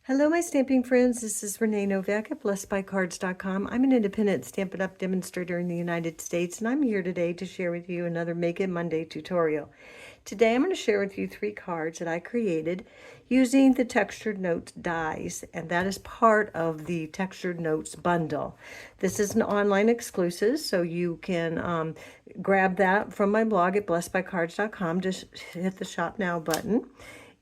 Hello, my stamping friends. This is Renee Novak at blessedbycards.com. I'm an independent Stampin' Up! Demonstrator in the United States, and I'm here today to share with you another Make It Monday tutorial. Today, I'm going to share with you 3 cards that I created using the Textured Notes dies, and that is part of the Textured Notes bundle. This is an online exclusive, so you can grab that from my blog at blessedbycards.com. Just hit the Shop Now button,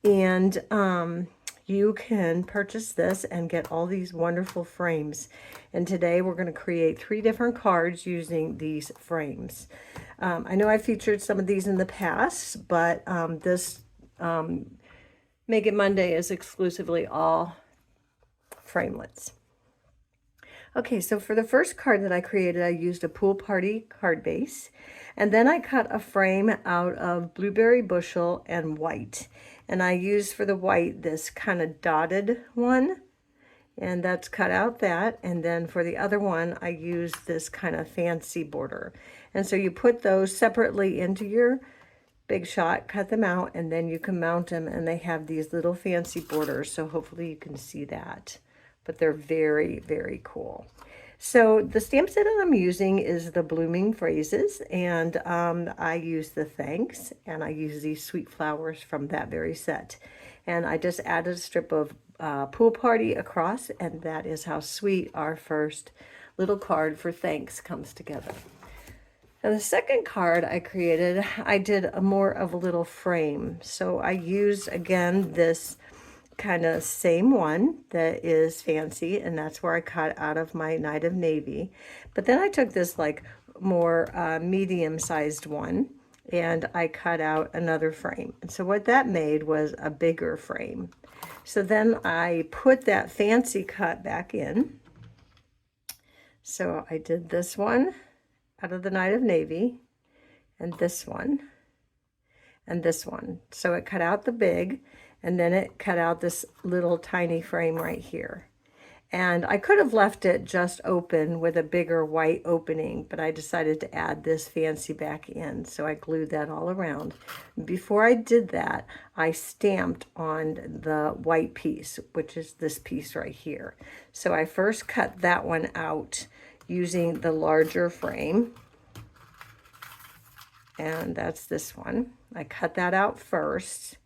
and you can purchase this and get all these wonderful frames. And today we're going to create 3 different cards using these frames. I know I featured some of these in the past, but this Make It Monday is exclusively all framelets. Okay, so for the first card that I created, I used a Pool Party card base, and then I cut a frame out of Blueberry Bushel and white. And I used for the white this kind of dotted one, and that's cut out that. And then for the other one, I used this kind of fancy border. And so you put those separately into your Big Shot, cut them out, and then you can mount them, and they have these little fancy borders, so hopefully you can see that. But they're very, very cool. So the stamp set that I'm using is the Blooming Phrases, and I use the Thanks, and I use these sweet flowers from that very set. And I just added a strip of Pool Party across, and that is how sweet our first little card for Thanks comes together. Now the second card I created, I did more of a little frame. So I used, again, this kind of same one that is fancy, and that's where I cut out of my Night of Navy. But then I took this like more medium-sized one, and I cut out another frame. And so what that made was a bigger frame. So then I put that fancy cut back in. So I did this one out of the Night of Navy, and this one, and this one. So it cut out the big, and then it cut out this little tiny frame right here. And I could have left it just open with a bigger white opening, but I decided to add this fancy back in, so I glued that all around. Before I did that, I stamped on the white piece, which is this piece right here. So I first cut that one out using the larger frame, and that's this one. I cut that out first,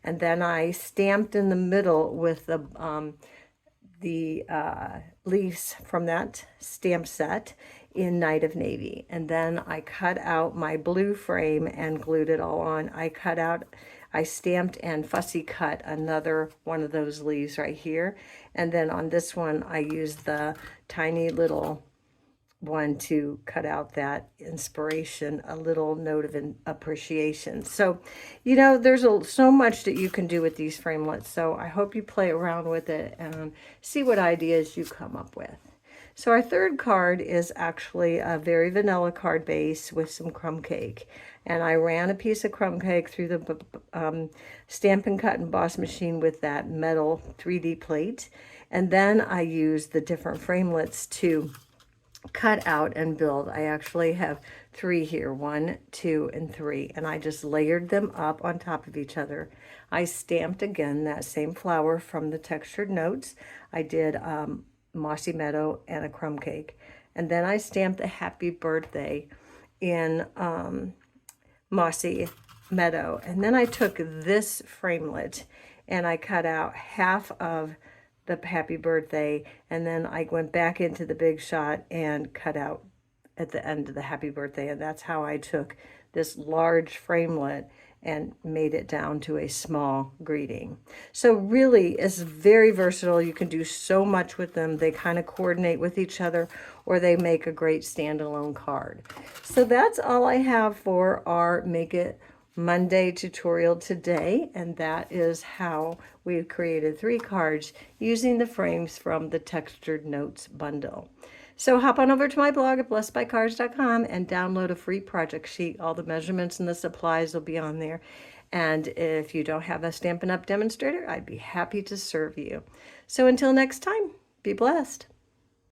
and then I stamped in the middle with the leaves from that stamp set in Night of Navy. And then I cut out my blue frame and glued it all on. I stamped and fussy cut another one of those leaves right here. And then on this one, I used the tiny little one to cut out that inspiration, a little note of appreciation. So, you know, there's so much that you can do with these framelets. So I hope you play around with it and see what ideas you come up with. So our third card is actually a very vanilla card base with some crumb cake. And I ran a piece of crumb cake through the Stampin' Cut Emboss machine with that metal 3D plate. And then I used the different framelets to cut out and build. I actually have 3 here, 1, 2, and 3, and I just layered them up on top of each other. I stamped again that same flower from the Textured Notes. I did Mossy Meadow and a crumb cake, and then I stamped a happy birthday in Mossy Meadow. And then I took this framelit and I cut out half of the happy birthday, and then I went back into the Big Shot and cut out at the end of the happy birthday. And that's how I took this large framelit and made it down to a small greeting. So really, it's very versatile. You can do so much with them. They kind of coordinate with each other, or they make a great standalone card. So that's all I have for our Make It Monday tutorial today, and that is how we've created 3 cards using the frames from the Textured Notes bundle. So hop on over to my blog at blessedbycards.com and download a free project sheet. All the measurements and the supplies will be on there. And if you don't have a Stampin' Up! Demonstrator, I'd be happy to serve you. So until next time, be blessed.